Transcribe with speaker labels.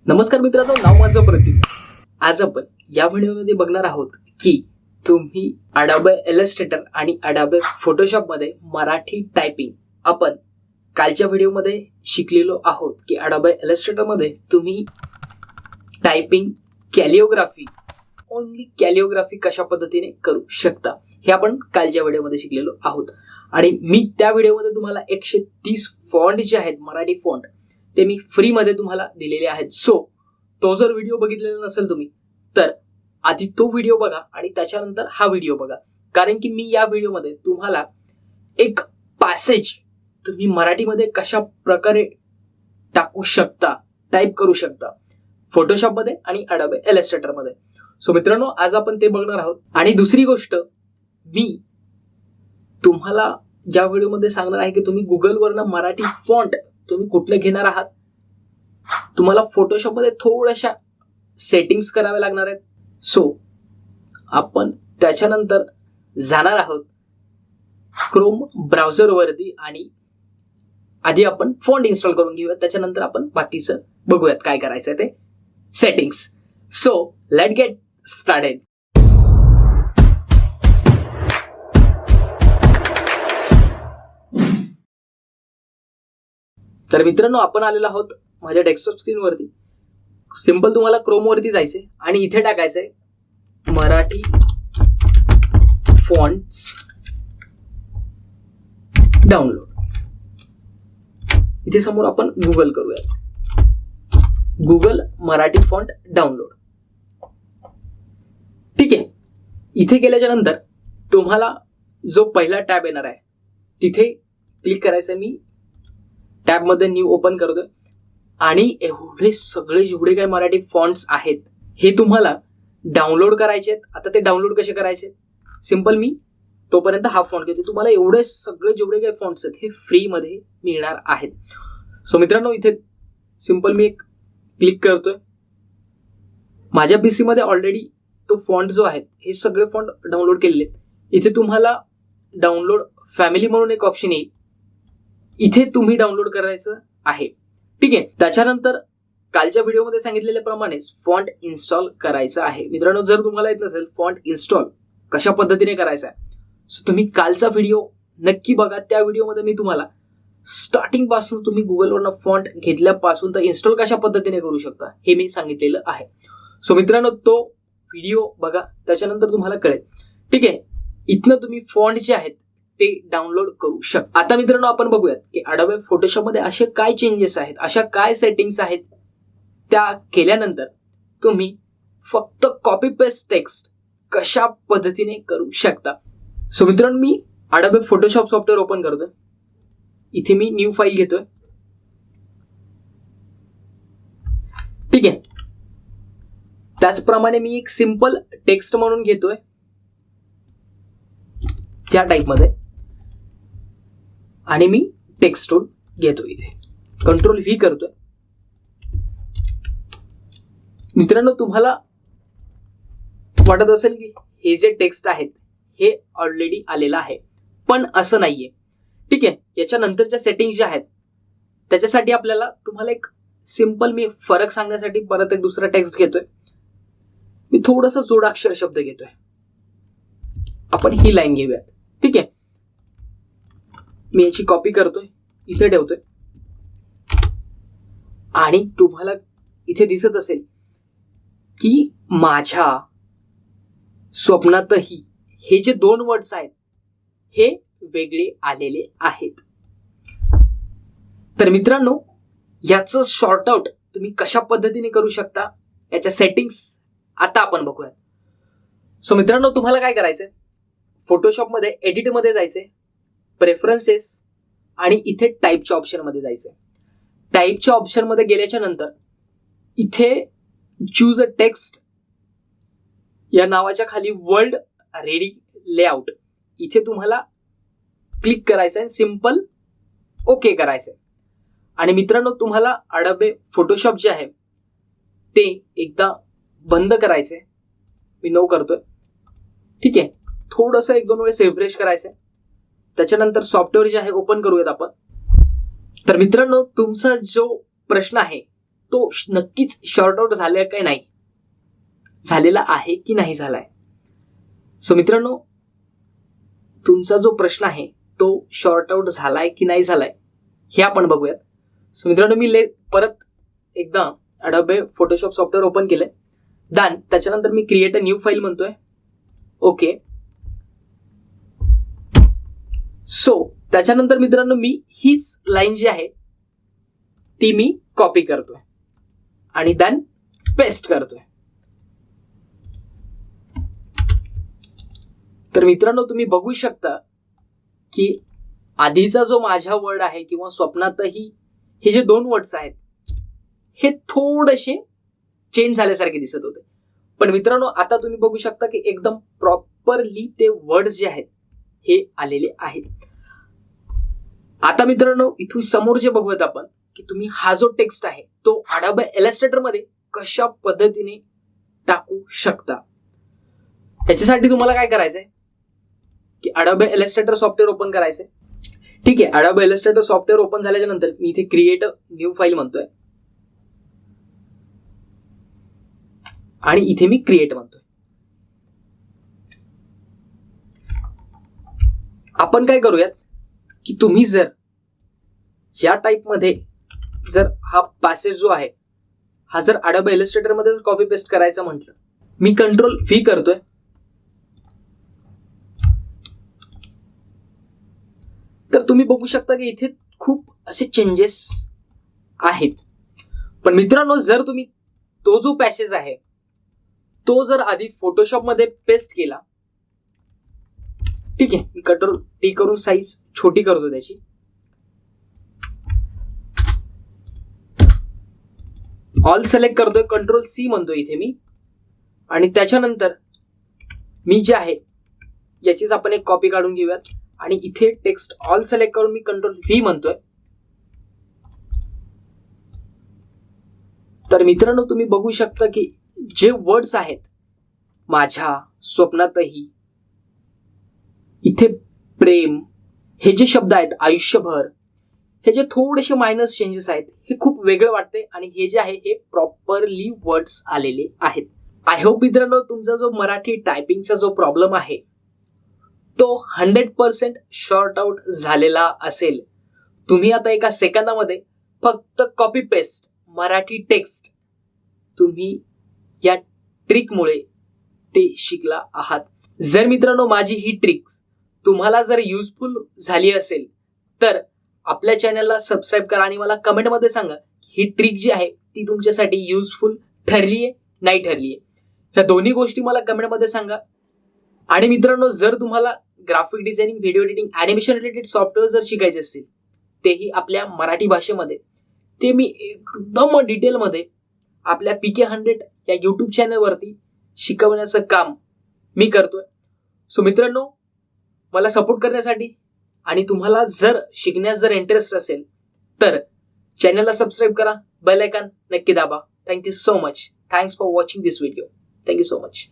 Speaker 1: नमस्कार मित्रांनो, नाव माझं प्रतीक। आज आपण या व्हिडिओमध्ये बघणार आहोत की तुम्ही Adobe Illustrator आणि Adobe Photoshop मध्ये मराठी टायपिंग आपण कालच्या व्हिडिओमध्ये शिकलेलो आहोत की Adobe Illustrator मध्ये तुम्ही टायपिंग कॅलिओग्राफी कॅलिओग्राफी कशा पद्धतीने करू शकता हे आपण कालच्या व्हिडिओमध्ये शिकलेलो आहोत। आणि मी त्या व्हिडिओमध्ये तुम्हाला 130 फॉन्ट जे आहेत मराठी फॉन्ट ते मी फ्री मध्ये तुम्हाला दिलेले आहेत। सो तो जर व्हिडिओ बघितलेला नसेल तुम्ही तर आधी तो व्हिडिओ बघा आणि त्याच्यानंतर हा व्हिडिओ बघा, कारण की मी या व्हिडिओमध्ये तुम्हाला एक पॅसेज तुम्ही मराठीमध्ये कशा प्रकारे टाकू शकता, टाइप करू शकता फोटोशॉप मध्ये आणि Adobe Illustrator मध्ये। सो मित्रांनो, आज आपण ते बघणार आहोत। आणि दुसरी गोष्ट मी तुम्हाला या व्हिडिओमध्ये सांगणार आहे की तुम्ही गुगल वरनं मराठी फॉन्ट तुम्ही कुठले घेणार आहात। तुम्हाला फोटोशॉप मध्ये थोड्याशा सेटिंग्स करावे लागणार आहेत। सो आपण त्याच्यानंतर जाणार आहोत क्रोम ब्राउझर वरती आणि आधी आपण फॉन्ट इन्स्टॉल करून घेऊया, त्याच्यानंतर आपण बाकीचं बघूयात काय करायचं ते settings. So let get started. तर मित्रांनो, आपण आलेलो आहोत माझ्या डेस्कटॉप स्क्रीन वरती। सिंपल तुम्हाला क्रोम वरती जायचंय आणि इथे टाकायचंय मराठी फॉन्ट्स डाउनलोड। इथे समोर आपण गुगल करूया, गुगल मराठी फॉन्ट डाउनलोड। ठीक आहे, इथे गेल्याच्या नंतर तुम्हाला जो पहिला टॅब येणार आहे तिथे क्लिक करायचंय। मी टॅब मध्ये न्यू ओपन करतोय आणि एवढे सगळे जेवढे काही मराठी फॉन्ट्स आहेत हे तुम्हाला डाउनलोड करायचे आहेत। आता ते डाउनलोड कसे करायचे, सिंपल मी तोपर्यंत हा फॉन्ट घेतो। तुम्हाला एवढे सगळे जेवढे काही फॉन्ट्स आहेत हे फ्री मध्ये मिळणार आहेत। सो मित्रांनो, इथे सिंपल मी एक क्लिक करतोय। माझ्या पीसी मध्ये ऑलरेडी तो फॉन्ट जो आहे हे सगळे फॉन्ट डाउनलोड केलेले आहेत। इथे तुम्हाला डाउनलोड फॅमिली म्हणून एक ऑप्शन येईल, इथे तुम्ही डाउनलोड करायचं आहे। ठीक आहे, त्याच्यानंतर कालच्या व्हिडिओमध्ये सांगितलेल्याप्रमाणेच फॉन्ट इन्स्टॉल करायचं आहे। मित्रांनो, जर तुम्हाला येत नसेल फॉन्ट इन्स्टॉल कशा पद्धतीने करायचा आहे सो तुम्ही कालचा व्हिडिओ नक्की बघा। त्या व्हिडिओमध्ये मी तुम्हाला स्टार्टिंग पासून तुम्ही गुगलवरनं फॉन्ट घेतल्यापासून तर इन्स्टॉल कशा पद्धतीने करू शकता हे मी सांगितलेलं आहे। सो मित्रांनो, तो व्हिडिओ बघा, त्याच्यानंतर तुम्हाला कळेल। ठीक आहे, इथनं तुम्ही फॉन्ट जे आहेत ते डाउनलोड करू शकता। आता मित्रांनो, आपण बघूयात की Adobe Photoshop मध्ये असे काय चेंजेस आहेत, अशा काय सेटिंग्स आहेत त्या केल्यानंतर तुम्ही फक्त कॉपी पेस्ट टेक्स्ट कशा पद्धतीने करू शकता। सो मित्रांनो, मी Adobe Photoshop सॉफ्टवेअर ओपन करतोय। इथे मी न्यू फाईल घेतोय। ठीक आहे, त्याचप्रमाणे मी एक सिंपल टेक्स्ट म्हणून घेतोय त्या टाइप मध्ये आणि मी टेक्स्ट टूल घेतो। इथे कंट्रोल व्ही करतोय। मित्रांनो, तुम्हाला वाटत असेल की हे जे टेक्स्ट आहेत हे ऑलरेडी आलेलं आहे, पण असं नाहीये। ठीक आहे, याच्या नंतरच्या सेटिंग्स ज्या आहेत त्याच्यासाठी आपल्याला तुम्हाला एक सिंपल मी फरक सांगण्यासाठी परत एक दुसरा टेक्स्ट घेतोय। मी थोडासा जोडाक्षर शब्द घेतोय। आपण ही लाईन घेऊयात। ठीक आहे, मी याची कॉपी करतोय, इथे ठेवतोय आणि तुम्हाला इथे दिसत असेल की माझ्या स्वप्नातही हे जे दोन वर्ड्स आहेत हे वेगळे आलेले आहेत। तर मित्रांनो, याचं शॉर्ट आउट तुम्ही कशा पद्धतीने करू शकता याच्या सेटिंग्स आता आपण बघूयात। सो मित्रांनो, तुम्हाला काय करायचंय, फोटोशॉप मध्ये एडिट मध्ये जायचंय, प्रेफरन्सेस आणि इथे टाइपच्या ऑप्शन मध्ये जायचंय। टाइपच्या ऑप्शन मध्ये गेल्याच्या नंतर इथे चूज अ टेक्स्ट या नावाच्या खाली वर्ल्ड रेडी लेआउट इथे तुम्हाला क्लिक करायचंय, सिंपल ओके करायचंय। आणि मित्रांनो, तुम्हाला Adobe Photoshop जे आहे ते एकदा बंद करायचंय। मी नो करतोय। ठीक आहे, थोडंसं एक दोन वेळेस रिफ्रेश करायचंय, त्याच्यानंतर सॉफ्टवेअर जे आहे ओपन करूयात आपण। तर मित्रांनो, तुमचा जो प्रश्न आहे तो नक्कीच शॉर्ट आउट झालाय की नाही, झालेला आहे की नाही झालाय. सो मित्रांनो, तुमचा जो प्रश्न आहे तो शॉर्ट आउट झालाय की नाही झालाय हे आपण बघूयात. सो मित्रांनो, मी परत एकदा Adobe Photoshop सॉफ्टवेअर ओपन केलंय. त्याच्यानंतर मी क्रिएट अ न्यू फाईल म्हणतोय. ओके. सो त्याच्यानंतर मित्रांनो, मी हीच लाईन जी आहे ती मी कॉपी करतोय आणि पेस्ट करतोय. तर मित्रांनो, तुम्ही बघू शकता की आधीचा जो माझा वर्ड आहे किंवा स्वप्नातही हे जे 2 वर्ड्स आहेत हे थोडेसे चेंज झाल्यासारखे दिसत होते. पण मित्रांनो, आता तुम्ही बघू शकता की एकदम प्रॉपरली ते वर्ड्स जे आहेत हे आलेले आहेत. आता मित्रांनो, इथून समोर जे बघूयात आपण की तुम्ही हा जो टेक्स्ट आहे तो Adobe Illustrator मध्ये कशा पद्धतीने टाकू शकता. याच्यासाठी तुम्हाला काय करायचंय की Adobe Illustrator सॉफ्टवेअर ओपन करायचंय. ठीक आहे, Adobe Illustrator सॉफ्टवेअर ओपन झाल्याच्या नंतर मी इथे क्रिएट अ न्यू फाईल म्हणतोय आणि इथे मी क्रिएट म्हणतोय. आपण काय करूयात की तुम्ही जर या टाइप मध्ये जर हा पॅसेज जो आहे हा जर Adobe Illustrator मध्ये जर कॉपी पेस्ट करायचं म्हटलं, मी कंट्रोल V करतोय. तर तुम्ही बघू शकता की इथे खूप असे चेंजेस आहेत. पण मित्रांनो, जर तुम्ही तो जो पॅसेज आहे तो जर आधी फोटोशॉप मध्ये पेस्ट केला, ठीक आहे, मी कंट्रोल T करून साईज छोटी करतो त्याची. ऑल सिलेक्ट करतोय, कंट्रोल C म्हणतोय इथे मी, आणि त्याच्यानंतर मी जे आहे याचीच आपण एक कॉपी काढून घेऊयात आणि इथे टेक्स्ट ऑल सिलेक्ट करून मी कंट्रोल V म्हणतोय. तर मित्रांनो, तुम्ही बघू शकता की जे वर्ड्स आहेत माझ्या स्वप्नातही, इथे प्रेम, हे जे शब्द आहेत आयुष्यभर, हे जे थोडेसे मायनस चेंजेस आहेत हे खूप वेगळं वाटते आणि हे जे आहे हे प्रॉपरली वर्ड्स आलेले आहेत. आय होप मित्रांनो, तुमचा जो मराठी टायपिंगचा जो प्रॉब्लेम आहे तो 100% शॉर्ट आउट झालेला असेल. तुम्ही आता एका सेकंदामध्ये फक्त कॉपी पेस्ट मराठी टेक्स्ट तुम्ही या ट्रिकमुळे ते शिकला आहात. जर मित्रांनो माझी ही ट्रिक्स तुम्हाला जर युजफुल झाली असेल तर आपल्या चॅनलला सबस्क्राईब करा आणि मला कमेंटमध्ये सांगा ही ट्रिक जी आहे ती तुमच्यासाठी युजफुल ठरलीये नाही ठरलीये. ह्या दोन्ही गोष्टी मला कमेंटमध्ये सांगा. आणि मित्रांनो, जर तुम्हाला graphic designing, video editing, animation related software जर शिकायचे असतील तेही आपल्या मराठी भाषेमध्ये, ते मी एकदम डिटेलमध्ये आपल्या PK100 या यूट्यूब चॅनलवरती शिकवण्याचं काम मी करतोय. सो मित्रांनो, मला सपोर्ट करण्यासाठी आणि तुम्हाला जर शिकण्यास जर इंटरेस्ट असेल तर चॅनलला सबस्क्राईब करा, बेल आयकॉन नक्की दाबा. Thank you so much. Thanks for watching this video. Thank you so much.